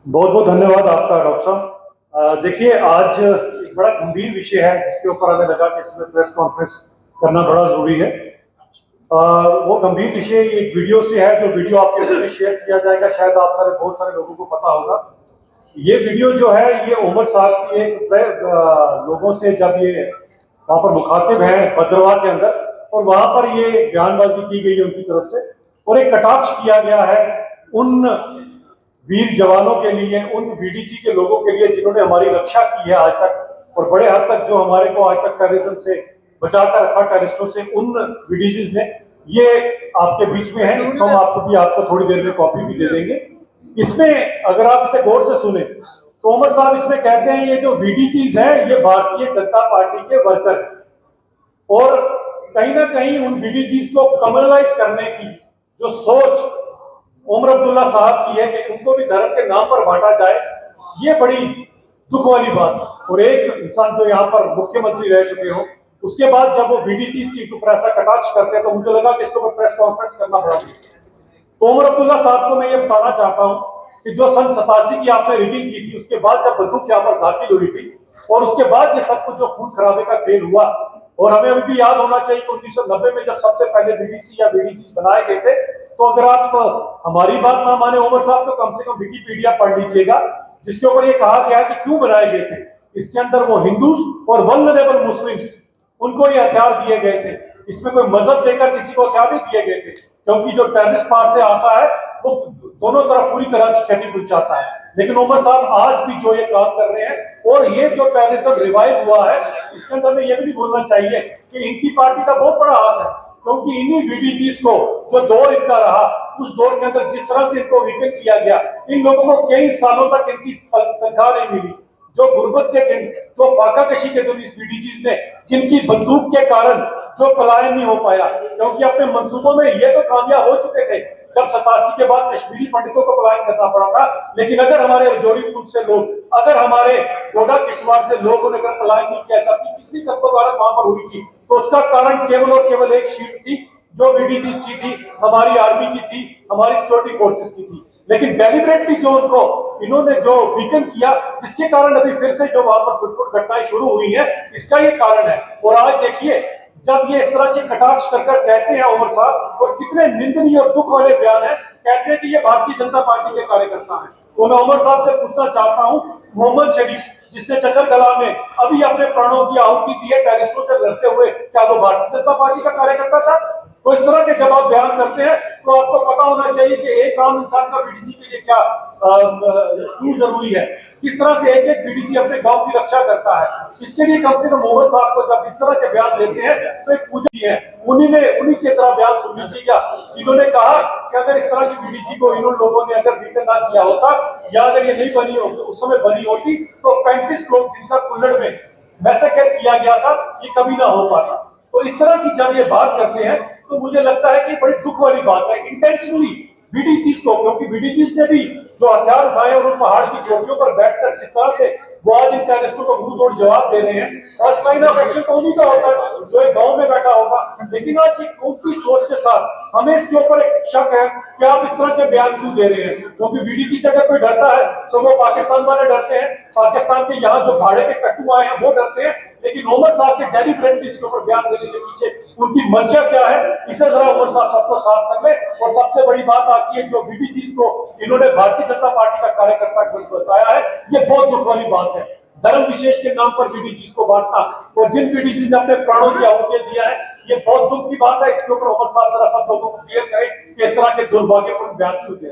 बहुत बहुत धन्यवाद आपका डॉक्टर साहब। देखिए, आज एक बड़ा गंभीर विषय है जिसके ऊपर हमें लगा कि इसमें प्रेस कॉन्फ्रेंस करना बड़ा जरूरी है। वो गंभीर विषय एक वीडियो से है, जो वीडियो आपके साथ शेयर किया जाएगा। शायद आप बहुत सारे लोगों को पता होगा। ये वीडियो जो है, ये उमर साहब की लोगों से जब ये वहां पर मुखातिब है भद्रवाह के अंदर, और वहां पर ये बयानबाजी की गई है उनकी तरफ से, और एक कटाक्ष किया गया है उन वीर जवानों के लिए, उन वीडीजी के लोगों के लिए जिन्होंने हमारी रक्षा की है आज तक, और बड़े हद तक जो हमारे को आज तक टेररिज्म से बचाकर रखा, टेररिस्टों से, उन वीडीजीज ने। ये आपके बीच में है, इसको हम आपको थोड़ी देर में कॉपी भी दे देंगे। इसमें अगर आप इसे गौर से सुने तो उमर साहब इसमें कहते हैं, ये जो वीडीजीज है ये भारतीय जनता पार्टी के वर्कर है, और कहीं ना कहीं उन वीडीजीज को कम्युनलाइज करने की जो सोच उमर अब्दुल्ला साहब की है कि उनको भी धर्म के नाम पर बांटा जाए, ये बड़ी दुख वाली बात। और एक इंसान जो यहाँ पर मुख्यमंत्री रह चुके हो, उसके बाद जब वो वीडीजीज की ऊपर ऐसा कटाक्ष करते हैं, तो मुझे लगा कि इसके ऊपर प्रेस कॉन्फ्रेंस करना पड़ा। तो उमर अब्दुल्ला साहब को मैं ये बताना चाहता हूँ कि जो सन 87 की आपने रिगिंग की थी, उसके बाद जब बंदूक यहाँ पर दाखिल हुई थी, और उसके बाद ये सब कुछ जो खून खराबे का खेल हुआ, और हमें अभी भी याद होना चाहिए कि 1990 में जब सबसे पहले बीडीसी या बीडीजी बनाए गए थे, तो अगर आप हमारी बात ना माने उमर साहब, तो कम से कम विकिपीडिया पढ़ लीजिएगा, जिसके ऊपर ये कहा गया कि क्यों बनाए गए थे। इसके अंदर वो हिंदूज और वल्नरेबल मुस्लिम्स, उनको ये हथियार दिए गए थे। इसमें कोई मजहब देकर किसी को हथियार नहीं दिए गए थे, क्योंकि जो टेररिस्ट पार से आता है वो दोनों तरफ पूरी तरह की क्षति पहुंचाता है। लेकिन उमर साहब आज भी जो ये काम कर रहे हैं, और ये जो टेररिज्म रिवाइव हुआ है, इसके अंदर में ये भी नहीं भूलना चाहिए कि इनकी पार्टी का बहुत बड़ा हाथ है, क्योंकि इन्हीं वीडीजीज को जो दौर इनका रहा, उस दौर के अंदर जिस तरह से इनको वीकन किया गया, इन लोगों को कई सालों तक इनकी तनख्वाह नहीं मिली। जो गुर्बत के दिन, जो फाका कशी के दिन इस बीडीजीज ने, जिनकी बंदूक के कारण जो पलायन नहीं हो पाया, क्योंकि अपने मंसूबों में ये तो कामयाब हो चुके थे जब 87 के बाद कश्मीरी पंडितों को पलायन करना पड़ा था। लेकिन अगर हमारे रजौरी पुल से लोग, अगर हमारे गोडा किश्तवाड़ से लोगों ने अगर पलायन नहीं किया था, कितनी कत्लोगारत वहां पर हुई थी, तो उसका कारण केवल और केवल एक शीट थी, जो वीडीजीज की थी, हमारी आर्मी की थी, हमारी सिक्योरिटी फोर्सेस की थी। लेकिन डेलिबरेटली जो उनको इन्होंने जो वीकन किया, जिसके कारण अभी फिर से जो वहां पर छुटपुट घटनाएं शुरू हुई है, इसका ये कारण है। और आज देखिए, जब ये इस तरह के कटाक्ष कर कहते हैं उमर साहब, और कितने निंदनीय और दुख वाले बयान है, कहते हैं कि ये भारतीय जनता पार्टी के कार्यकर्ता हैं। तो मैं उमर साहब से पूछना चाहता हूं, मोहम्मद शरीफ जिसने चचलगला में अभी अपने प्राणों की आहुति दी है टेररिस्टों से लड़ते हुए, क्या वो भारतीय जनता पार्टी का कार्यकर्ता था? तो इस तरह के जब आप बयान करते हैं, तो आपको पता होना चाहिए कि एक आम इंसान का बीडीजी के लिए क्या क्यों जरूरी है, किस तरह से एक एक बीडीजी अपने गांव की रक्षा करता है। इसके लिए कम से कम मोहम्मद साहब को जब इस तरह के बयान देते हैं, तो एक पूजी है, उन्हीं के तरह बयान सुन लीजिएगा, जिन्होंने कहा कि अगर इस तरह की बीडीजी को इन लोगों ने अगर वीकन ना किया होता, या अगर ये नहीं बनी होती, उस समय बनी होती, तो 35 लोग जिनका कुल्लड़ में मैसेकर किया गया था, ये कभी ना हो पाता। तो इस तरह की जब ये बात करते हैं, तो मुझे लगता है कि बड़ी दुख वाली बात है इंटेंशनली बीडीजीज को, क्योंकि बीडीजीज ने भी जो हथियार उठाए और उन पहाड़ की चोटियों पर बैठकर जिस तरह से वो आज इन टेररिस्टों को मुंह तोड़ जवाब दे रहे हैं, फर्स्ट लाइन ऑफ एक्शन तो उन्हीं का होता है जो एक गांव में बैठा होगा। लेकिन आज एक ऊंची सोच के साथ हमें इसके ऊपर एक शक है कि आप इस तरह के बयान क्यों दे रहे हैं, क्योंकि बीडीजी से अगर कोई डरता है तो वो पाकिस्तान वाले डरते हैं, पाकिस्तान के यहाँ जो भाड़े के कट्टू आए हैं वो डरते हैं। लेकिन उमर साहब के डेलिबरेटली इसके ऊपर बयान देने के पीछे उनकी मंशा क्या है, इसे जरा उमर साहब सबको साफ कर ले। और सबसे बड़ी बात आती है, जो बीडीजी को इन्होंने भारतीय जनता पार्टी का कार्यकर्ता बताया है, ये बहुत दुख वाली बात है। धर्म विशेष के नाम पर बीडीजी को बांटना, और जिन बीडीजी ने अपने प्राणों की आहुति दिया है, ये बहुत दुख की बात है। इसके ऊपर उमर साहब जरा सब लोगों को क्लियर करें कि इस तरह के दुर्भाग्यपूर्ण बयान क्यों दिए।